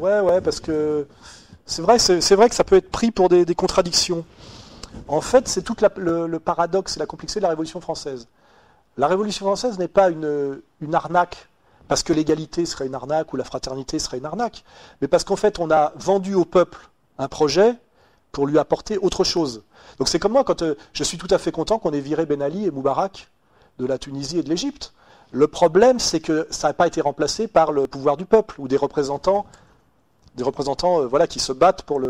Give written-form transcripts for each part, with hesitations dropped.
Ouais, parce que c'est vrai que ça peut être pris pour des contradictions. En fait, c'est tout le paradoxe et la complexité de la Révolution française. La Révolution française n'est pas une arnaque, parce que l'égalité serait une arnaque ou la fraternité serait une arnaque, mais parce qu'en fait, on a vendu au peuple un projet pour lui apporter autre chose. Donc c'est comme moi, quand je suis tout à fait content qu'on ait viré Ben Ali et Moubarak de la Tunisie et de l'Égypte. Le problème, c'est que ça n'a pas été remplacé par le pouvoir du peuple ou des représentants voilà, qui se battent pour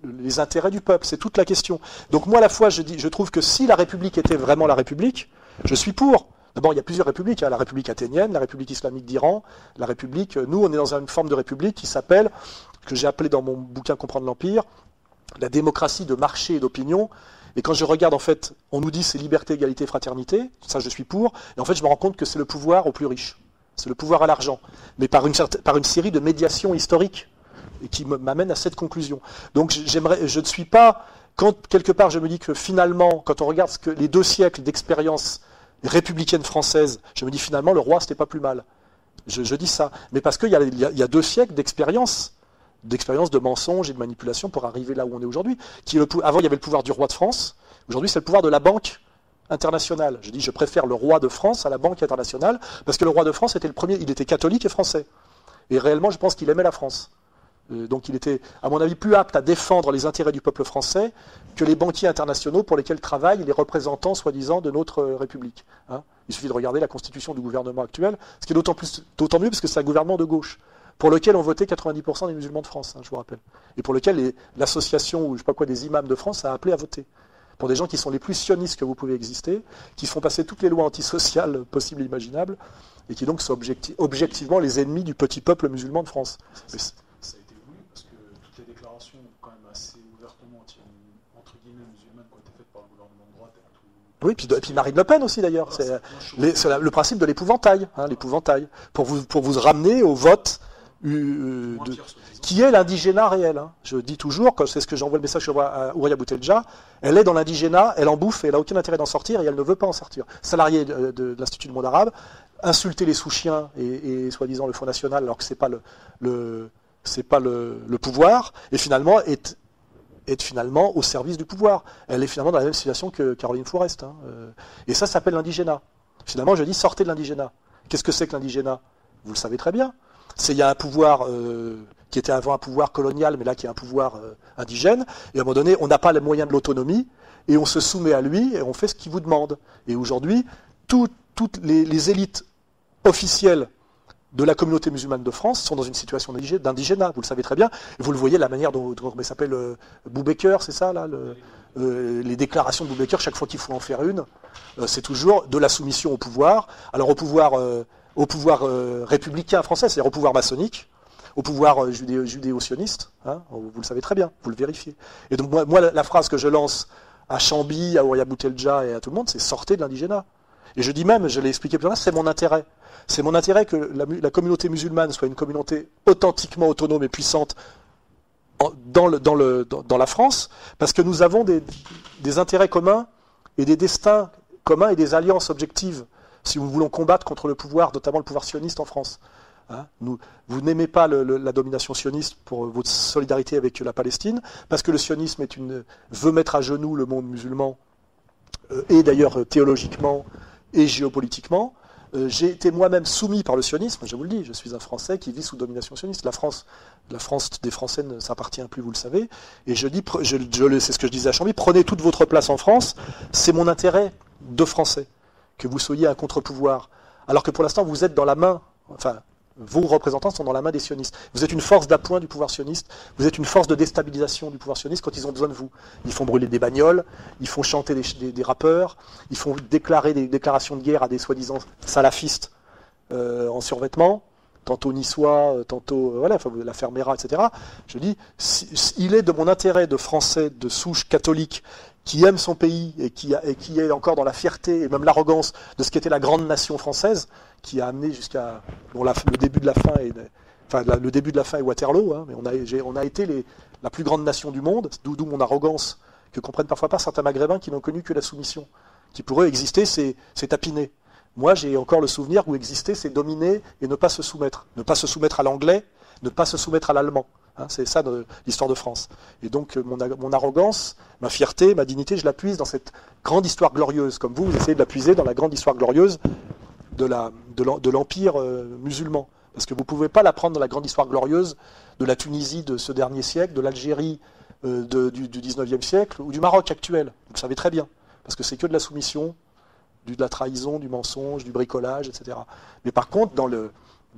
les intérêts du peuple. C'est toute la question. Donc moi, à la fois, je trouve que si la République était vraiment la République, je suis pour. D'abord, il y a plusieurs républiques. La République athénienne, la République islamique d'Iran, la République... Nous, on est dans une forme de République qui s'appelle, que j'ai appelé dans mon bouquin Comprendre l'Empire, la démocratie de marché et d'opinion. Et quand je regarde, en fait, on nous dit c'est liberté, égalité, fraternité. Ça, je suis pour. Et en fait, je me rends compte que c'est le pouvoir aux plus riches. C'est le pouvoir à l'argent. Mais par une série de médiations historiques et qui m'amène à cette conclusion. Donc je ne suis pas, quand quelque part je me dis que finalement, quand on regarde les 2 siècles d'expérience républicaine française, je me dis finalement le roi c'était pas plus mal. Je dis ça, mais parce qu'il y a 2 siècles d'expérience de mensonges et de manipulation pour arriver là où on est aujourd'hui. Avant il y avait le pouvoir du roi de France, aujourd'hui c'est le pouvoir de la Banque internationale. Je dis je préfère le roi de France à la Banque internationale, parce que le roi de France était le premier, il était catholique et français. Et réellement je pense qu'il aimait la France. Donc il était, à mon avis, plus apte à défendre les intérêts du peuple français que les banquiers internationaux pour lesquels travaillent les représentants, soi-disant, de notre République. Il suffit de regarder la constitution du gouvernement actuel, ce qui est d'autant mieux parce que c'est un gouvernement de gauche, pour lequel ont voté 90% des musulmans de France, je vous rappelle. Et pour lequel l'association, ou je sais pas quoi, des imams de France a appelé à voter. Pour des gens qui sont les plus sionistes que vous pouvez exister, qui font passer toutes les lois antisociales possibles et imaginables, et qui donc sont objectivement les ennemis du petit peuple musulman de France. Oui, puis Marine Le Pen aussi d'ailleurs. C'est le principe de l'épouvantail, l'épouvantail, pour vous ramener au vote qui est l'indigénat réel. Je dis toujours, c'est ce que j'envoie le message à Ouria Boutelja, elle est dans l'indigénat, elle en bouffe et elle n'a aucun intérêt d'en sortir et elle ne veut pas en sortir. Salariée de l'Institut du monde arabe, insulter les sous-chiens et soi-disant le Front National alors que c'est pas le pouvoir, et finalement est finalement au service du pouvoir. Elle est finalement dans la même situation que Caroline Fourest. Et ça s'appelle l'indigénat. Finalement, je dis, sortez de l'indigénat. Qu'est-ce que c'est que l'indigénat? Vous le savez très bien. Il y a un pouvoir qui était avant un pouvoir colonial, mais là qui est un pouvoir indigène. Et à un moment donné, on n'a pas les moyens de l'autonomie, et on se soumet à lui, et on fait ce qu'il vous demande. Et aujourd'hui, toutes les élites officielles de la communauté musulmane de France sont dans une situation d'indigénat, vous le savez très bien. Et vous le voyez, la manière dont il s'appelle Boubaker, c'est ça, là, les déclarations de Boubaker, chaque fois qu'il faut en faire une, c'est toujours de la soumission au pouvoir. Alors au pouvoir républicain français, c'est-à-dire au pouvoir maçonnique, au pouvoir judéo-sioniste, vous le savez très bien, vous le vérifiez. Et donc moi la phrase que je lance à Chambi, à Ouria Boutelja et à tout le monde, c'est sortez de l'indigénat. Et je dis même, je l'ai expliqué plus tard, c'est mon intérêt. C'est mon intérêt que la communauté musulmane soit une communauté authentiquement autonome et puissante dans la France, parce que nous avons des intérêts communs et des destins communs et des alliances objectives, si nous voulons combattre contre le pouvoir, notamment le pouvoir sioniste en France. Vous n'aimez pas la domination sioniste pour votre solidarité avec la Palestine, parce que le sionisme veut mettre à genoux le monde musulman, et d'ailleurs théologiquement et géopolitiquement. J'ai été moi-même soumis par le sionisme, je vous le dis, je suis un Français qui vit sous domination sioniste. La France des Français ne s'appartient plus, vous le savez. Et je dis, c'est ce que je disais à Chamby, prenez toute votre place en France, c'est mon intérêt de Français, que vous soyez un contre-pouvoir. Alors que pour l'instant, vous êtes dans la main, vos représentants sont dans la main des sionistes. Vous êtes une force d'appoint du pouvoir sioniste, vous êtes une force de déstabilisation du pouvoir sioniste quand ils ont besoin de vous. Ils font brûler des bagnoles, ils font chanter des rappeurs, ils font déclarer des déclarations de guerre à des soi-disant salafistes en survêtement, tantôt niçois, tantôt l'affaire Mera, etc. Je dis, il est de mon intérêt de Français de souche catholique qui aime son pays et qui est encore dans la fierté et même l'arrogance de ce qu'était la grande nation française, qui a amené jusqu'à le début de la fin le début de la fin est Waterloo, mais on a été la plus grande nation du monde, d'où mon arrogance que comprennent parfois pas certains Maghrébins qui n'ont connu que la soumission, qui pour eux exister c'est tapiner. Moi j'ai encore le souvenir où exister c'est dominer et ne pas se soumettre à l'anglais ne pas se soumettre à l'allemand. Hein, c'est ça l'histoire de France. Et donc mon arrogance, ma fierté, ma dignité, je la puise dans cette grande histoire glorieuse, comme vous essayez de la puiser dans la grande histoire glorieuse de l'Empire musulman. Parce que vous ne pouvez pas la prendre dans la grande histoire glorieuse de la Tunisie de ce dernier siècle, de l'Algérie du 19e siècle, ou du Maroc actuel. Vous le savez très bien. Parce que c'est que de la soumission, de la trahison, du mensonge, du bricolage, etc. Mais par contre, dans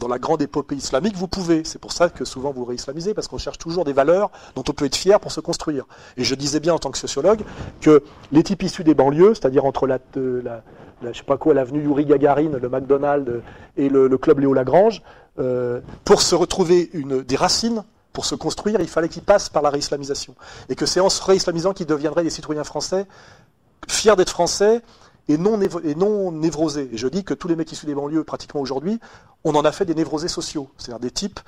la grande épopée islamique, vous pouvez. C'est pour ça que souvent vous réislamisez, parce qu'on cherche toujours des valeurs dont on peut être fier pour se construire. Et je disais bien en tant que sociologue que les types issus des banlieues, c'est-à-dire entre je sais pas quoi, l'avenue Yuri Gagarine, le McDonald's et le club Léo Lagrange, pour se retrouver des racines, pour se construire, il fallait qu'ils passent par la réislamisation. Et que c'est en se réislamisant qu'ils deviendraient des citoyens français, fiers d'être français, et non névrosés. Et je dis que tous les mecs issus des banlieues, pratiquement aujourd'hui, on en a fait des névrosés sociaux, c'est-à-dire des types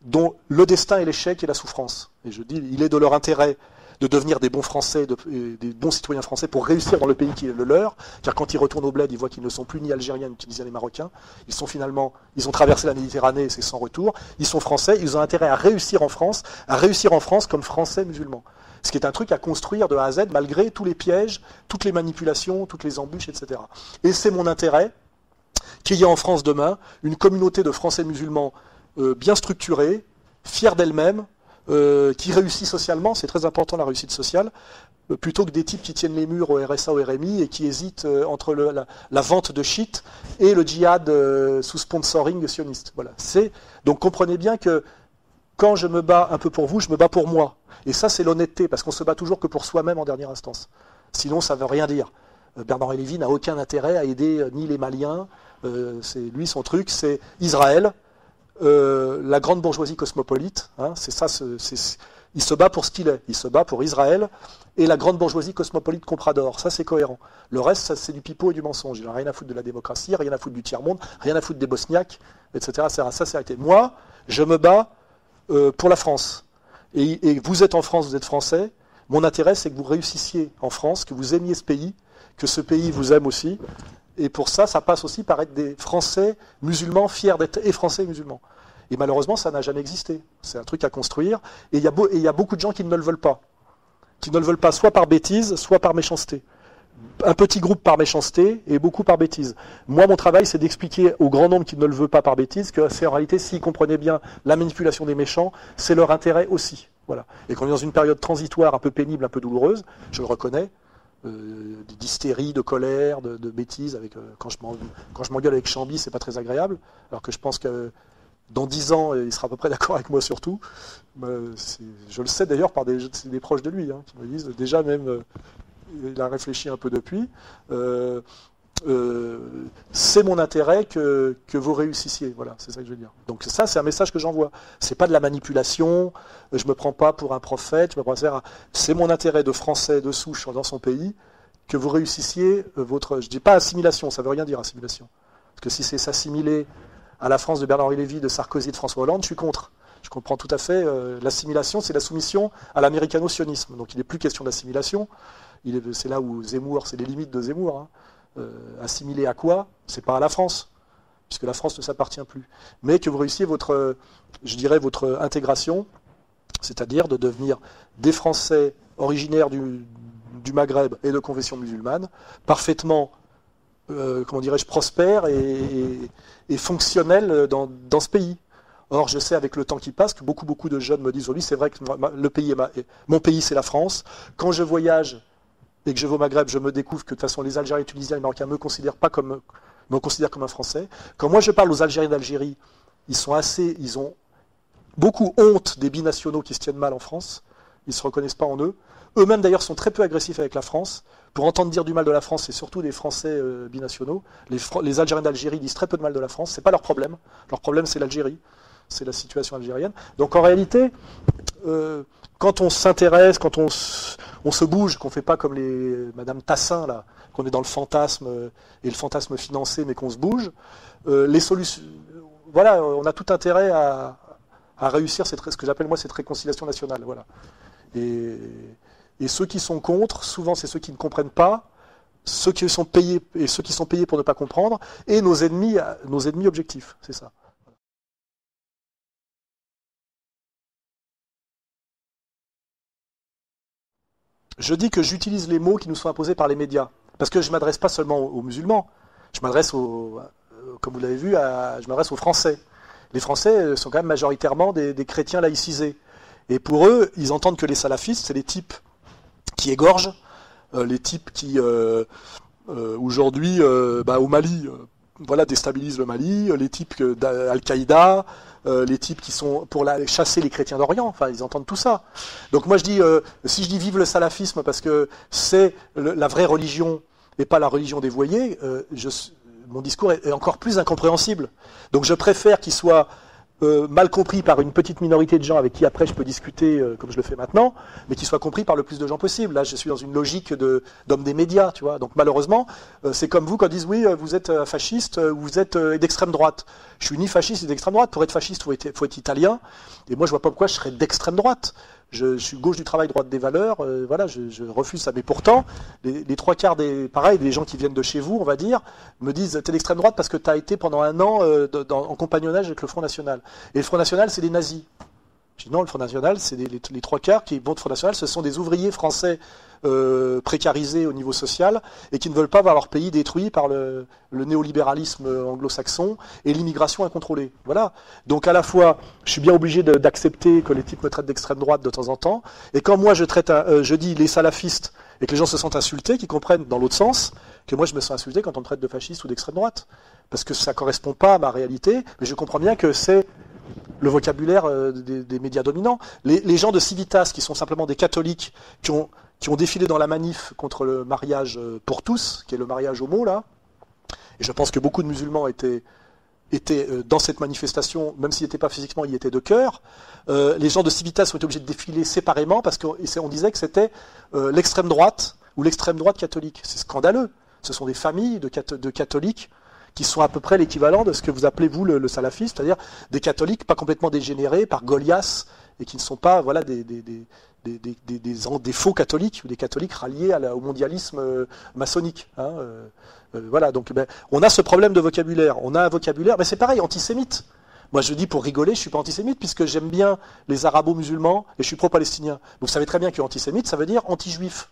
dont le destin est l'échec et la souffrance. Et je dis, il est de leur intérêt de devenir des bons Français, des bons citoyens français pour réussir dans le pays qui est le leur, car quand ils retournent au bled, ils voient qu'ils ne sont plus ni algériens, ni tunisiens, ni marocains. Ils ont traversé la Méditerranée et c'est sans retour. Ils sont français, ils ont intérêt à réussir en France comme français musulmans. Ce qui est un truc à construire de A à Z, malgré tous les pièges, toutes les manipulations, toutes les embûches, etc. Et c'est mon intérêt qu'il y ait en France demain une communauté de Français musulmans bien structurée, fière d'elle-même, qui réussit socialement, c'est très important la réussite sociale, plutôt que des types qui tiennent les murs au RSA, au RMI et qui hésitent entre la vente de shit et le djihad sous sponsoring sioniste. Voilà. Donc comprenez bien que quand je me bats un peu pour vous, je me bats pour moi. Et ça, c'est l'honnêteté, parce qu'on se bat toujours que pour soi-même en dernière instance. Sinon, ça ne veut rien dire. Bernard Lévy n'a aucun intérêt à aider ni les Maliens. Lui, son truc, c'est Israël, la grande bourgeoisie cosmopolite. Hein, c'est ça. Il se bat pour ce qu'il est. Il se bat pour Israël et la grande bourgeoisie cosmopolite comprador. Ça, c'est cohérent. Le reste, c'est du pipeau et du mensonge. Il n'a rien à foutre de la démocratie, rien à foutre du tiers-monde, rien à foutre des Bosniaques, etc. Ça, c'est arrêté. Moi, je me bats pour la France. Et vous êtes en France, vous êtes français. Mon intérêt, c'est que vous réussissiez en France, que vous aimiez ce pays, que ce pays vous aime aussi. Et pour ça, ça passe aussi par être des Français musulmans, fiers d'être et Français et musulmans. Et malheureusement, ça n'a jamais existé. C'est un truc à construire. Et il y a beaucoup de gens qui ne le veulent pas. Qui ne le veulent pas soit par bêtise, soit par méchanceté. Un petit groupe par méchanceté et beaucoup par bêtise. Moi, mon travail, c'est d'expliquer au grand nombre qui ne le veut pas par bêtise que c'est en réalité, s'ils comprenaient bien la manipulation des méchants, c'est leur intérêt aussi. Voilà. Et qu'on est dans une période transitoire un peu pénible, un peu douloureuse, je le reconnais, d'hystérie, de colère, de bêtises. Quand je m'engueule avec Chamby, c'est pas très agréable, alors que je pense que dans 10 ans, il sera à peu près d'accord avec moi surtout. Je le sais d'ailleurs par des proches de lui, hein, qui me disent déjà même... il a réfléchi un peu depuis, c'est mon intérêt que vous réussissiez. Voilà, c'est ça que je veux dire. Donc ça, c'est un message que j'envoie. C'est pas de la manipulation, je me prends pas pour un prophète, c'est mon intérêt de Français de souche dans son pays, que vous réussissiez je dis pas assimilation, ça veut rien dire assimilation. Parce que si c'est s'assimiler à la France de Bernard-Henri Lévy, de Sarkozy, de François Hollande, je suis contre. Je comprends tout à fait, l'assimilation, c'est la soumission à l'américano-sionisme. Donc il n'est plus question d'assimilation. C'est là où Zemmour, c'est les limites de Zemmour. Hein. Assimilé à quoi? C'est pas à la France, puisque la France ne s'appartient plus. Mais que vous réussissiez votre intégration, c'est-à-dire de devenir des Français originaires du Maghreb et de confession musulmane, parfaitement, prospères et fonctionnels dans ce pays. Or, je sais avec le temps qui passe que beaucoup de jeunes me disent oui, c'est vrai que mon pays, c'est la France. Quand je voyage et que je vais au Maghreb, je me découvre que de toute façon les Algériens, les Tunisiens, les Marocains me considèrent comme un Français. Quand moi je parle aux Algériens d'Algérie, ils ont beaucoup honte des binationaux qui se tiennent mal en France. Ils ne se reconnaissent pas en eux. Eux-mêmes d'ailleurs sont très peu agressifs avec la France. Pour entendre dire du mal de la France, c'est surtout des Français binationaux. Les Algériens d'Algérie disent très peu de mal de la France. C'est pas leur problème. Leur problème, c'est l'Algérie. C'est la situation algérienne. Donc en réalité, quand on s'intéresse, quand on se bouge, qu'on ne fait pas comme Madame Tassin, là, qu'on est dans le fantasme, et le fantasme financé, mais qu'on se bouge, les solutions... Voilà, on a tout intérêt à réussir ce que j'appelle moi cette réconciliation nationale. Voilà. Et ceux qui sont contre, souvent c'est ceux qui ne comprennent pas, ceux qui sont payés pour ne pas comprendre, et nos ennemis objectifs, c'est ça. Je dis que j'utilise les mots qui nous sont imposés par les médias. Parce que je ne m'adresse pas seulement aux musulmans. Je m'adresse comme vous l'avez vu, je m'adresse aux Français. Les Français sont quand même majoritairement des chrétiens laïcisés. Et pour eux, ils entendent que les salafistes, c'est les types qui égorgent, les types qui, aujourd'hui, au Mali, déstabilisent le Mali, les types d'Al-Qaïda, les types qui sont pour chasser les chrétiens d'Orient, enfin ils entendent tout ça. Donc moi je dis, si je dis vive le salafisme parce que c'est la vraie religion et pas la religion des voyers, mon discours est encore plus incompréhensible. Donc je préfère qu'il soit mal compris par une petite minorité de gens avec qui après je peux discuter comme je le fais maintenant, mais qu'il soit compris par le plus de gens possible. Là je suis dans une logique d'homme des médias, tu vois. Donc malheureusement, c'est comme vous quand ils disent oui, vous êtes fasciste, vous êtes d'extrême droite. Je suis ni fasciste ni d'extrême droite. Pour être fasciste, faut être italien. Et moi je vois pas pourquoi je serais d'extrême droite. Je suis gauche du travail, droite des valeurs, je refuse ça. Mais pourtant, les trois quarts des gens qui viennent de chez vous, on va dire, me disent t'es d'extrême droite parce que t'as été pendant un an en compagnonnage avec le Front National. Et le Front National, c'est des nazis. Je dis non, le Front National, c'est les trois quarts qui vont de Front National, ce sont des ouvriers français précarisés au niveau social et qui ne veulent pas voir leur pays détruit par le néolibéralisme anglo-saxon et l'immigration incontrôlée. Voilà. Donc à la fois, je suis bien obligé d'accepter que les types me traitent d'extrême droite de temps en temps, et quand moi je dis les salafistes et que les gens se sentent insultés, qu'ils comprennent dans l'autre sens que moi je me sens insulté quand on me traite de fasciste ou d'extrême droite, parce que ça ne correspond pas à ma réalité, mais je comprends bien que c'est le vocabulaire des médias dominants. Les gens de Civitas, qui sont simplement des catholiques, qui ont défilé dans la manif contre le mariage pour tous, qui est le mariage homo, là, et je pense que beaucoup de musulmans étaient dans cette manifestation, même s'ils n'étaient pas physiquement, ils étaient de cœur. Les gens de Civitas ont été obligés de défiler séparément, parce qu'on disait que c'était l'extrême droite, ou l'extrême droite catholique. C'est scandaleux. Ce sont des familles de catholiques qui sont à peu près l'équivalent de ce que vous appelez, vous, le salafisme, c'est-à-dire des catholiques pas complètement dégénérés par Goliath, et qui ne sont pas des faux catholiques, ou des catholiques ralliés au mondialisme maçonnique. Hein, donc on a ce problème de vocabulaire. On a un vocabulaire, mais c'est pareil, antisémite. Moi je dis pour rigoler, je suis pas antisémite, puisque j'aime bien les arabo-musulmans, et je suis pro-palestinien. Vous savez très bien que antisémite, ça veut dire anti-juif.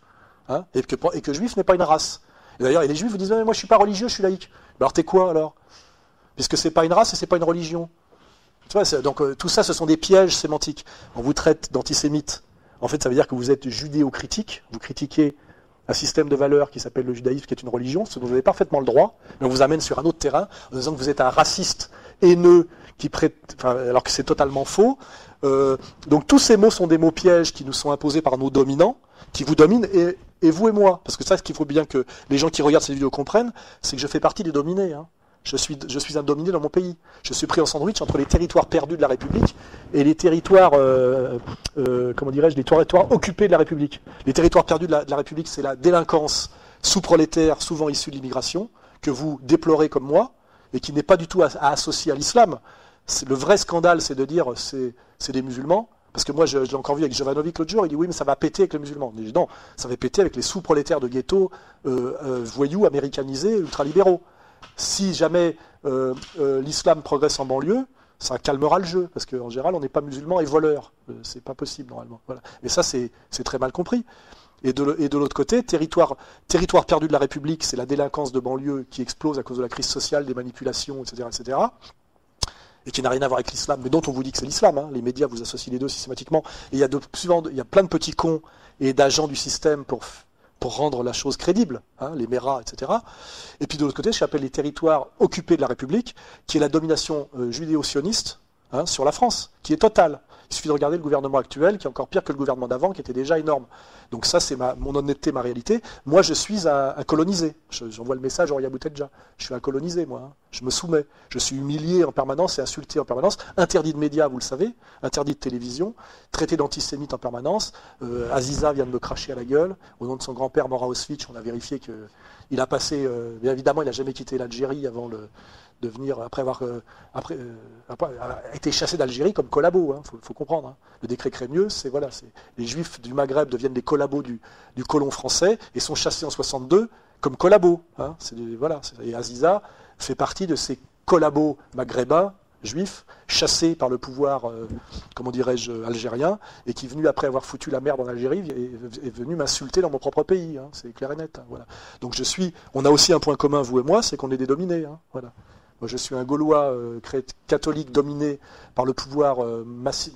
Hein, et que juif n'est pas une race. Et d'ailleurs, les juifs vous disent, mais moi je suis pas religieux, je suis laïque. Alors t'es quoi alors? Puisque c'est pas une race et c'est pas une religion. Tu vois, donc tout ça, ce sont des pièges sémantiques. On vous traite d'antisémite. En fait, ça veut dire que vous êtes judéo-critique. Vous critiquez un système de valeurs qui s'appelle le judaïsme, qui est une religion, ce dont vous avez parfaitement le droit, mais on vous amène sur un autre terrain en disant que vous êtes un raciste haineux alors que c'est totalement faux. Donc tous ces mots sont des mots pièges qui nous sont imposés par nos dominants, qui vous dominent, et vous et moi. Parce que ça, ce qu'il faut bien que les gens qui regardent ces vidéos comprennent, c'est que je fais partie des dominés. Hein. Je suis un dominé dans mon pays. Je suis pris en sandwich entre les territoires perdus de la République et les territoires, les territoires occupés de la République. Les territoires perdus de la République, c'est la délinquance sous-prolétaire, souvent issue de l'immigration, que vous déplorez comme moi, et qui n'est pas du tout à associer à l'islam. Le vrai scandale, c'est de dire c'est des musulmans. Parce que moi, je l'ai encore vu avec Jovanovic l'autre jour, il dit oui, mais ça va péter avec les musulmans. Je dis non, ça va péter avec les sous-prolétaires de ghetto, voyous, américanisés, ultralibéraux. Si jamais l'islam progresse en banlieue, ça calmera le jeu, parce qu'en général, on n'est pas musulman et voleur. C'est pas possible, normalement. Voilà. Et ça, c'est très mal compris. Et de l'autre côté, territoire perdu de la République, c'est la délinquance de banlieue qui explose à cause de la crise sociale, des manipulations, etc., et qui n'a rien à voir avec l'islam, mais dont on vous dit que c'est l'islam. Hein. Les médias vous associent les deux systématiquement. Et il y a plein de petits cons et d'agents du système pour rendre la chose crédible, hein, les méras, etc. Et puis de l'autre côté, ce que j'appelle les territoires occupés de la République, qui est la domination judéo-sioniste sur la France, qui est totale. Il suffit de regarder le gouvernement actuel, qui est encore pire que le gouvernement d'avant, qui était déjà énorme. Donc ça, c'est mon honnêteté, ma réalité. Moi, je suis un colonisé. J'envoie le message à Oria Boutedja. Je suis un colonisé, moi. Hein. Je me soumets. Je suis humilié en permanence et insulté en permanence. Interdit de médias, vous le savez. Interdit de télévision. Traité d'antisémite en permanence. Aziza vient de me cracher à la gueule. Au nom de son grand-père, Mora Auschwitz, on a vérifié qu'il a passé... bien évidemment, il n'a jamais quitté l'Algérie avant de venir, après avoir été chassé d'Algérie comme collabo, hein, faut comprendre. Hein. Le décret Crémieux, c'est les Juifs du Maghreb deviennent des collabos du colon français et sont chassés en 62 comme collabos. Hein. Et Aziza fait partie de ces collabos maghrébins juif, chassé par le pouvoir, comment dirais-je, algérien, et qui est venu, après avoir foutu la merde en Algérie, est venu m'insulter dans mon propre pays. Hein, c'est clair et net. Hein, voilà. Donc on a aussi un point commun, vous et moi, c'est qu'on est des dominés. Hein, voilà. Moi, je suis un Gaulois catholique dominé par le pouvoir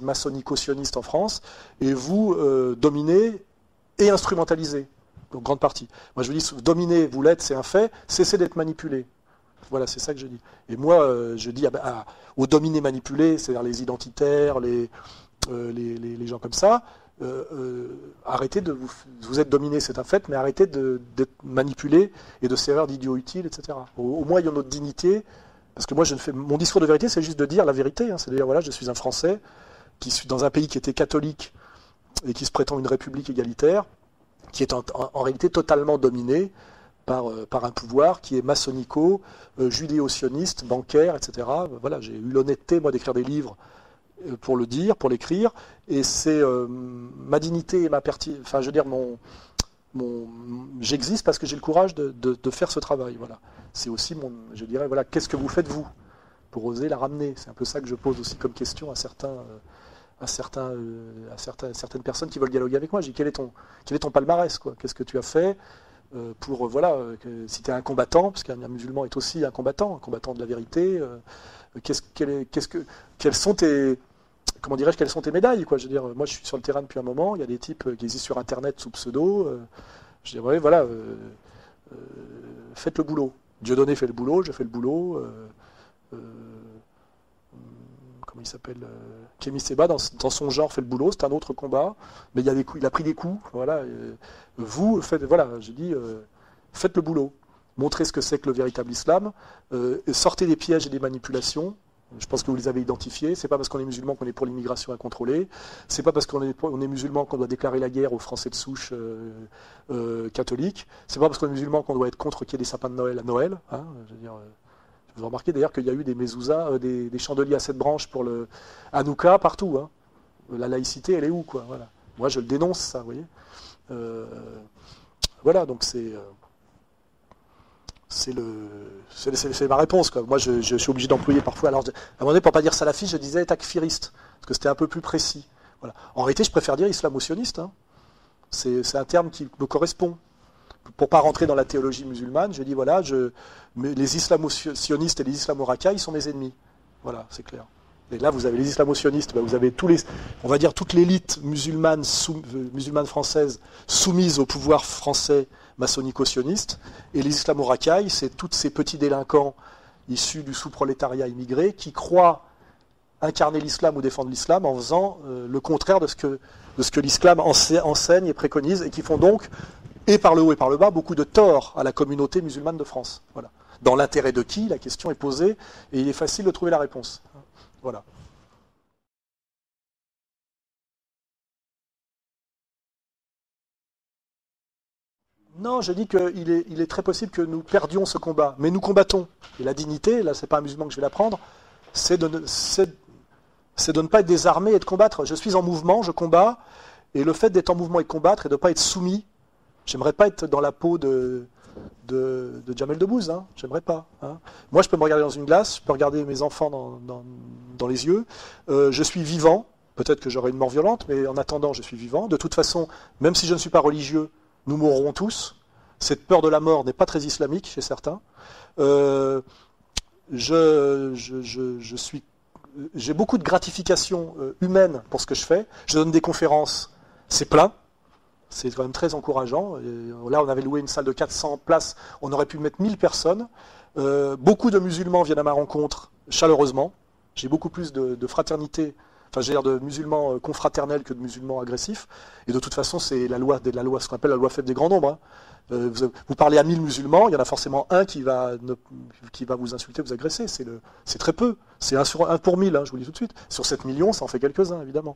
maçonnico-sioniste en France, et vous, dominé et instrumentalisé, donc grande partie. Moi, je vous dis, dominer, vous l'êtes, c'est un fait, cessez d'être manipulé. Voilà, c'est ça que je dis. Et moi, je dis aux dominés manipulés, c'est-à-dire les identitaires, les gens comme ça, arrêtez de vous êtes dominés, c'est un fait, mais arrêtez d'être manipulés et de servir d'idiots utiles, etc. Au moins, il y a notre dignité, parce que moi, mon discours de vérité, c'est juste de dire la vérité. Hein, c'est de dire, voilà, je suis un Français qui suis dans un pays qui était catholique et qui se prétend une république égalitaire, qui est en réalité totalement dominé par un pouvoir qui est maçonnico, judéo-sioniste, bancaire, etc. Voilà, j'ai eu l'honnêteté, moi, d'écrire des livres pour le dire, pour l'écrire, et c'est ma dignité et ma pertinence, enfin, je veux dire, j'existe parce que j'ai le courage de faire ce travail, voilà. C'est aussi je dirais, voilà, qu'est-ce que vous faites, vous, pour oser la ramener? C'est un peu ça que je pose aussi comme question à certaines personnes qui veulent dialoguer avec moi. Je dis, quel est ton palmarès, quoi? Qu'est-ce que tu as fait pour, voilà, si tu es un combattant, parce qu'un musulman est aussi un combattant de la vérité, quelles sont tes médailles, quoi? Je veux dire, moi je suis sur le terrain depuis un moment, il y a des types qui existent sur Internet sous pseudo, je dis, ouais, voilà, faites le boulot. Dieudonné fait le boulot, je fais le boulot, comment il s'appelle, Kémy Séba dans son genre fait le boulot, c'est un autre combat, mais il a pris des coups, voilà. Vous faites, voilà, je dis, faites le boulot, montrez ce que c'est que le véritable islam, sortez des pièges et des manipulations. Je pense que vous les avez identifiés. C'est pas parce qu'on est musulman qu'on est pour l'immigration incontrôlée. C'est pas parce qu'on est musulman qu'on doit déclarer la guerre aux Français de souche catholiques. C'est pas parce qu'on est musulman qu'on doit être contre qu'il y ait des sapins de Noël à Noël. Hein, je veux dire, vous remarquez d'ailleurs qu'il y a eu des mezuzahs, des chandeliers à 7 branches pour le Hanouka partout. Hein. La laïcité, elle est où, quoi? Voilà. Moi, je le dénonce, ça, vous voyez. Voilà, donc c'est ma réponse, quoi. Moi, je suis obligé d'employer parfois. Alors, à un moment donné, pour ne pas dire salafiste, je disais takfiriste, parce que c'était un peu plus précis. Voilà. En réalité, je préfère dire islamo-sioniste. Hein. C'est un terme qui me correspond. Pour ne pas rentrer dans la théologie musulmane, je dis, voilà, les islamo-sionistes et les islamo-racailles sont mes ennemis. Voilà, c'est clair. Et là, vous avez les islamo-sionistes, vous avez on va dire toute l'élite musulmane française soumise au pouvoir français maçonnico-sioniste, et les islamo-racailles, c'est tous ces petits délinquants issus du sous-prolétariat immigré qui croient incarner l'islam ou défendre l'islam en faisant le contraire de ce que l'islam enseigne et préconise, et qui font donc, et par le haut et par le bas, beaucoup de tort à la communauté musulmane de France. Voilà. Dans l'intérêt de qui, la question est posée, et il est facile de trouver la réponse. Voilà. Non, je dis qu'il est très possible que nous perdions ce combat, mais nous combattons. Et la dignité, là, c'est pas un musulman que je vais l'apprendre, c'est de ne pas être désarmé et de combattre. Je suis en mouvement, je combats, et le fait d'être en mouvement et de combattre et de ne pas être soumis, j'aimerais pas être dans la peau de Jamel Debbouze, hein. J'aimerais pas. Hein. Moi, je peux me regarder dans une glace, je peux regarder mes enfants dans les yeux. Je suis vivant, peut-être que j'aurai une mort violente, mais en attendant, je suis vivant. De toute façon, même si je ne suis pas religieux, nous mourrons tous. Cette peur de la mort n'est pas très islamique chez certains. J'ai beaucoup de gratification humaine pour ce que je fais. Je donne des conférences, c'est plein. C'est quand même très encourageant. Et là, on avait loué une salle de 400 places, on aurait pu mettre 1000 personnes. Beaucoup de musulmans viennent à ma rencontre chaleureusement. J'ai beaucoup plus de fraternité, enfin j'ai l'air de musulmans confraternels que de musulmans agressifs. Et de toute façon, c'est la loi, ce qu'on appelle la loi faite des grands nombres. Hein. Vous parlez à 1000 musulmans, il y en a forcément un qui va vous insulter, vous agresser. C'est très peu. C'est 1 pour 1000, hein, je vous le dis tout de suite. Sur 7 millions, ça en fait quelques-uns, évidemment.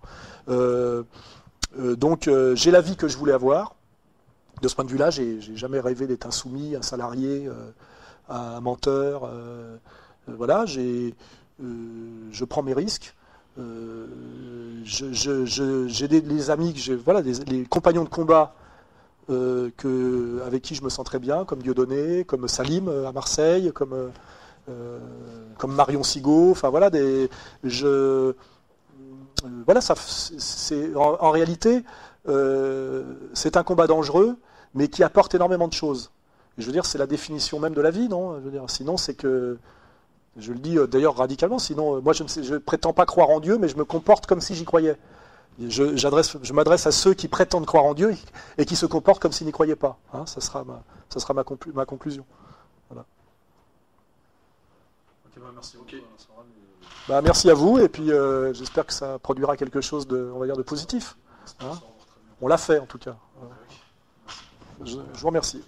Donc j'ai la vie que je voulais avoir. De ce point de vue-là, j'ai jamais rêvé d'être un soumis, un salarié, un menteur. Voilà, je prends mes risques. J'ai des amis, voilà, les compagnons de combat avec qui je me sens très bien, comme Dieudonné, comme Salim à Marseille, comme comme Marion Sigaud, enfin voilà, voilà, en réalité, c'est un combat dangereux, mais qui apporte énormément de choses. Et je veux dire, c'est la définition même de la vie, non? Je veux dire, sinon, c'est que, je le dis d'ailleurs radicalement, sinon, moi, je ne prétends pas croire en Dieu, mais je me comporte comme si j'y croyais. Je m'adresse à ceux qui prétendent croire en Dieu et qui se comportent comme s'ils n'y croyaient pas. Hein, ça sera ma conclusion. Voilà. Merci. Merci à vous, et puis j'espère que ça produira quelque chose de positif. Hein, on l'a fait en tout cas. Je vous remercie.